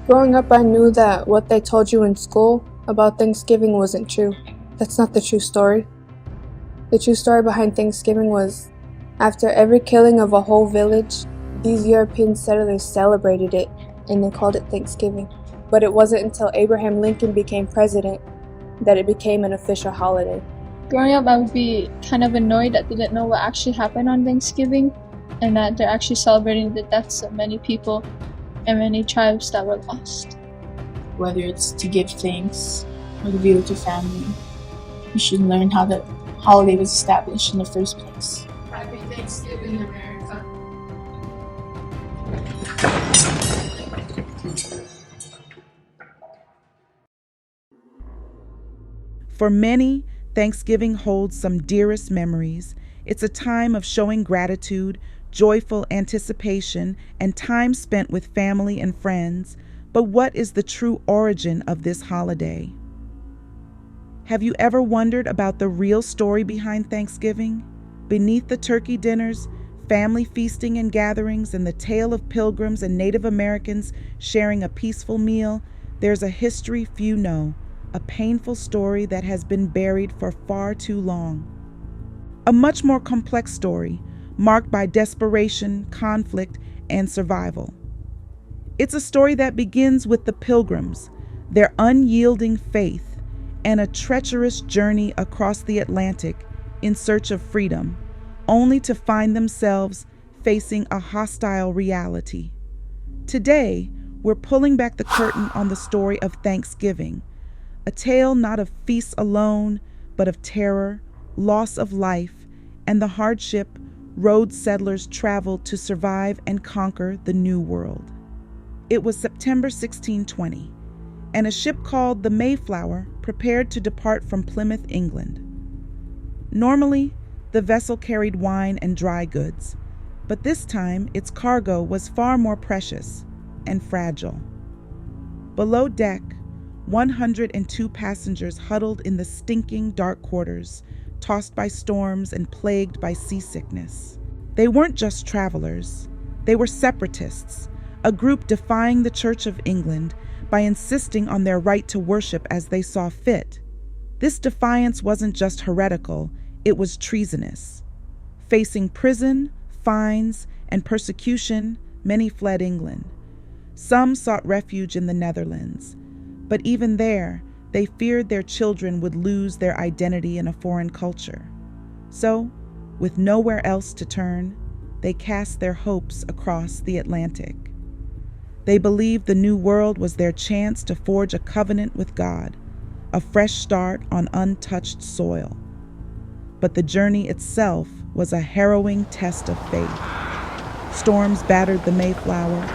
Growing up, I knew that what they told you in school about Thanksgiving wasn't true. That's not the true story. The true story behind Thanksgiving was, after every killing of a whole village, these European settlers celebrated it, and they called it Thanksgiving. But it wasn't until Abraham Lincoln became president that it became an official holiday. Growing up, I would be kind of annoyed that they didn't know what actually happened on Thanksgiving, and that they're actually celebrating the deaths of many people and many tribes that were lost. Whether it's to give thanks or to be with your family, you should learn how the holiday was established in the first place. Happy Thanksgiving, America. For many, Thanksgiving holds some dearest memories. It's a time of showing gratitude, joyful anticipation, and time spent with family and friends. But what is the true origin of this holiday? Have you ever wondered about the real story behind Thanksgiving? Beneath the turkey dinners, family feasting and gatherings, and the tale of Pilgrims and Native Americans sharing a peaceful meal, there's a history few know, a painful story that has been buried for far too long. A much more complex story, marked by desperation, conflict, and survival. It's a story that begins with the Pilgrims, their unyielding faith, and a treacherous journey across the Atlantic in search of freedom, only to find themselves facing a hostile reality. Today, we're pulling back the curtain on the story of Thanksgiving, a tale not of feasts alone, but of terror, loss of life, and the hardship road settlers traveled to survive and conquer the New World. It was September 1620, and a ship called the Mayflower prepared to depart from Plymouth, England. Normally, the vessel carried wine and dry goods, but this time its cargo was far more precious and fragile. Below deck, 102 passengers huddled in the stinking dark quarters, tossed by storms and plagued by seasickness. They weren't just travelers, they were separatists, a group defying the Church of England by insisting on their right to worship as they saw fit. This defiance wasn't just heretical, it was treasonous. Facing prison, fines, and persecution, many fled England. Some sought refuge in the Netherlands, but even there, they feared their children would lose their identity in a foreign culture. So, with nowhere else to turn, they cast their hopes across the Atlantic. They believed the New World was their chance to forge a covenant with God, a fresh start on untouched soil. But the journey itself was a harrowing test of faith. Storms battered the Mayflower,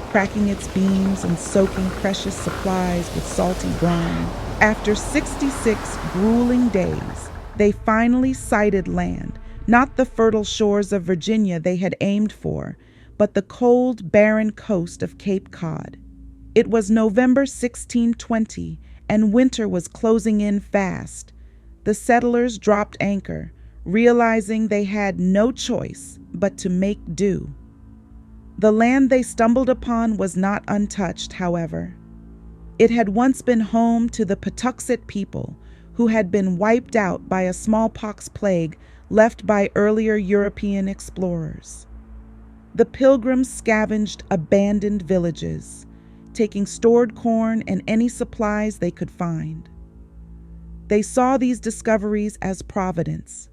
cracking its beams and soaking precious supplies with salty brine. After 66 grueling days, they finally sighted land, not the fertile shores of Virginia they had aimed for, but the cold, barren coast of Cape Cod. It was November 1620, and winter was closing in fast. The settlers dropped anchor, realizing they had no choice but to make do. The land they stumbled upon was not untouched, however. It had once been home to the Patuxet people, who had been wiped out by a smallpox plague left by earlier European explorers. The Pilgrims scavenged abandoned villages, taking stored corn and any supplies they could find. They saw these discoveries as providence,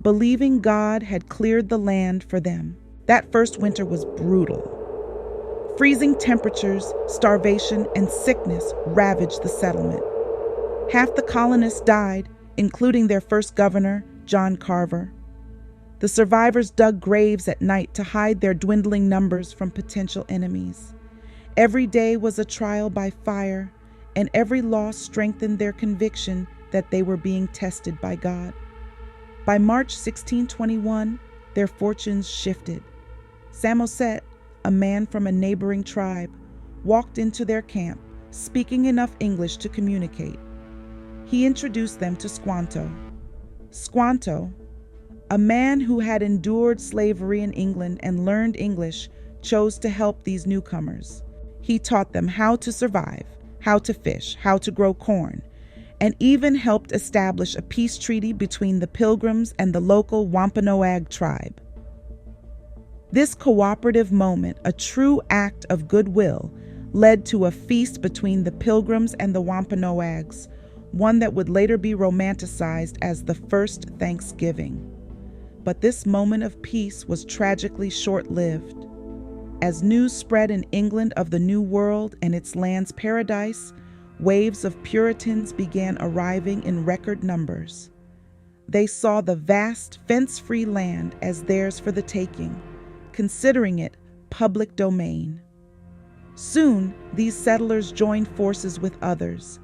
believing God had cleared the land for them. That first winter was brutal. Freezing temperatures, starvation, and sickness ravaged the settlement. Half the colonists died, including their first governor, John Carver. The survivors dug graves at night to hide their dwindling numbers from potential enemies. Every day was a trial by fire, and every loss strengthened their conviction that they were being tested by God. By March 1621, their fortunes shifted. Samoset, a man from a neighboring tribe, walked into their camp, speaking enough English to communicate. He introduced them to Squanto. Squanto, a man who had endured slavery in England and learned English, chose to help these newcomers. He taught them how to survive, how to fish, how to grow corn, and even helped establish a peace treaty between the Pilgrims and the local Wampanoag tribe. This cooperative moment, a true act of goodwill, led to a feast between the Pilgrims and the Wampanoags, one that would later be romanticized as the first Thanksgiving. But this moment of peace was tragically short-lived. As news spread in England of the New World and its land's paradise, waves of Puritans began arriving in record numbers. They saw the vast, fence-free land as theirs for the taking, considering it public domain. Soon, these settlers joined forces with others,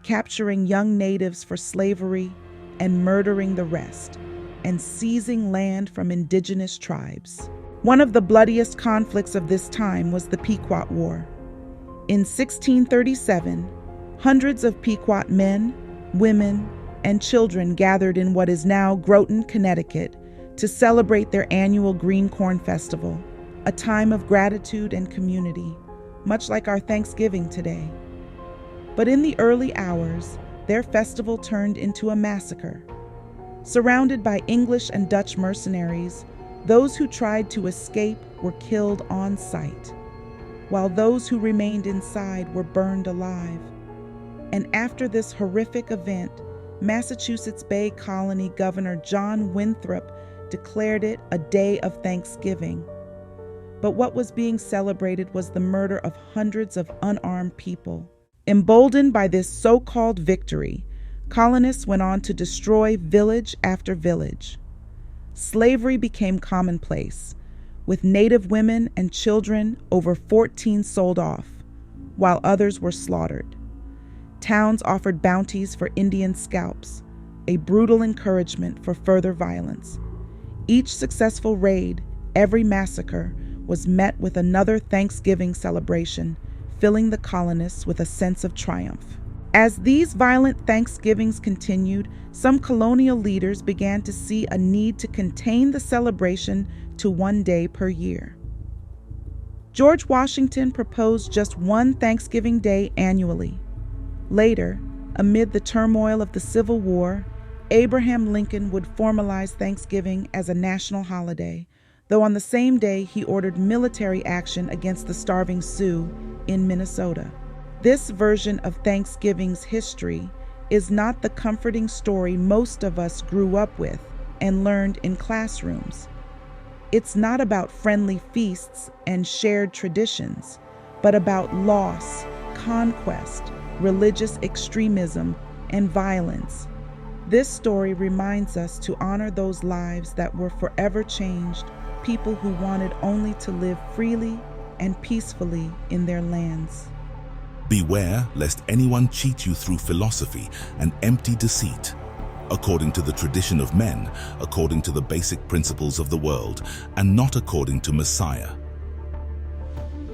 capturing young natives for slavery and murdering the rest, and seizing land from indigenous tribes. One of the bloodiest conflicts of this time was the Pequot War. In 1637, hundreds of Pequot men, women, and children gathered in what is now Groton, Connecticut, to celebrate their annual Green Corn Festival, a time of gratitude and community, much like our Thanksgiving today. But in the early hours, their festival turned into a massacre. Surrounded by English and Dutch mercenaries, those who tried to escape were killed on sight, while those who remained inside were burned alive. And after this horrific event, Massachusetts Bay Colony Governor John Winthrop declared it a day of Thanksgiving. But what was being celebrated was the murder of hundreds of unarmed people. Emboldened by this so-called victory, colonists went on to destroy village after village. Slavery became commonplace, with native women and children, over 14 sold off, while others were slaughtered. Towns offered bounties for Indian scalps, a brutal encouragement for further violence. Each successful raid, every massacre, was met with another Thanksgiving celebration, filling the colonists with a sense of triumph. As these violent Thanksgivings continued, some colonial leaders began to see a need to contain the celebration to one day per year. George Washington proposed just one Thanksgiving Day annually. Later, amid the turmoil of the Civil War, Abraham Lincoln would formalize Thanksgiving as a national holiday, though on the same day he ordered military action against the starving Sioux in Minnesota. This version of Thanksgiving's history is not the comforting story most of us grew up with and learned in classrooms. It's not about friendly feasts and shared traditions, but about loss, conquest, religious extremism, and violence. This story reminds us to honor those lives that were forever changed, people who wanted only to live freely and peacefully in their lands. Beware lest anyone cheat you through philosophy and empty deceit, according to the tradition of men, according to the basic principles of the world, and not according to Messiah.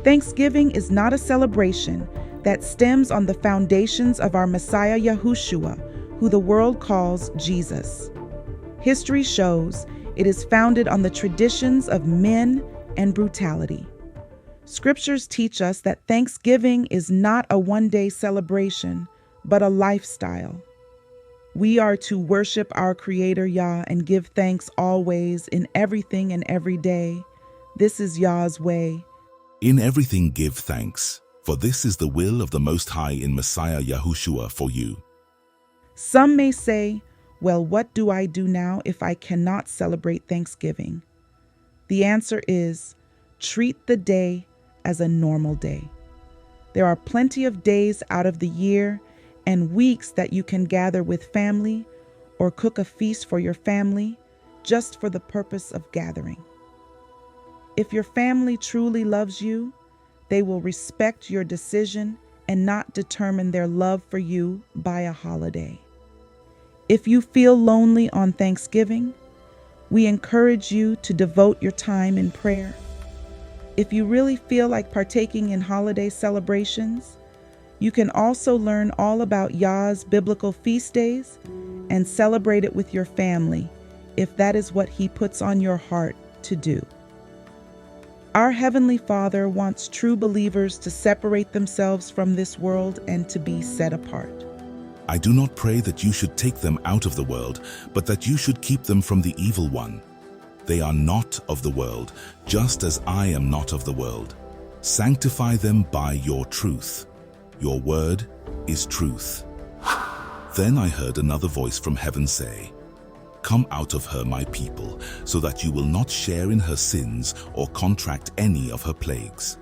Thanksgiving is not a celebration that stems on the foundations of our Messiah Yahushua, who the world calls Jesus. History shows it is founded on the traditions of men and brutality. Scriptures teach us that Thanksgiving is not a one-day celebration, but a lifestyle. We are to worship our Creator Yah and give thanks always in everything and every day. This is Yah's way. In everything give thanks, for this is the will of the Most High in Messiah Yahushua for you. Some may say, well, what do I do now if I cannot celebrate Thanksgiving? The answer is, treat the day as a normal day. There are plenty of days out of the year and weeks that you can gather with family or cook a feast for your family just for the purpose of gathering. If your family truly loves you, they will respect your decision and not determine their love for you by a holiday. If you feel lonely on Thanksgiving, we encourage you to devote your time in prayer. If you really feel like partaking in holiday celebrations, you can also learn all about Yah's biblical feast days and celebrate it with your family if that is what He puts on your heart to do. Our Heavenly Father wants true believers to separate themselves from this world and to be set apart. I do not pray that you should take them out of the world, but that you should keep them from the evil one. They are not of the world, just as I am not of the world. Sanctify them by your truth. Your word is truth. Then I heard another voice from heaven say, Come out of her, my people, so that you will not share in her sins or contract any of her plagues.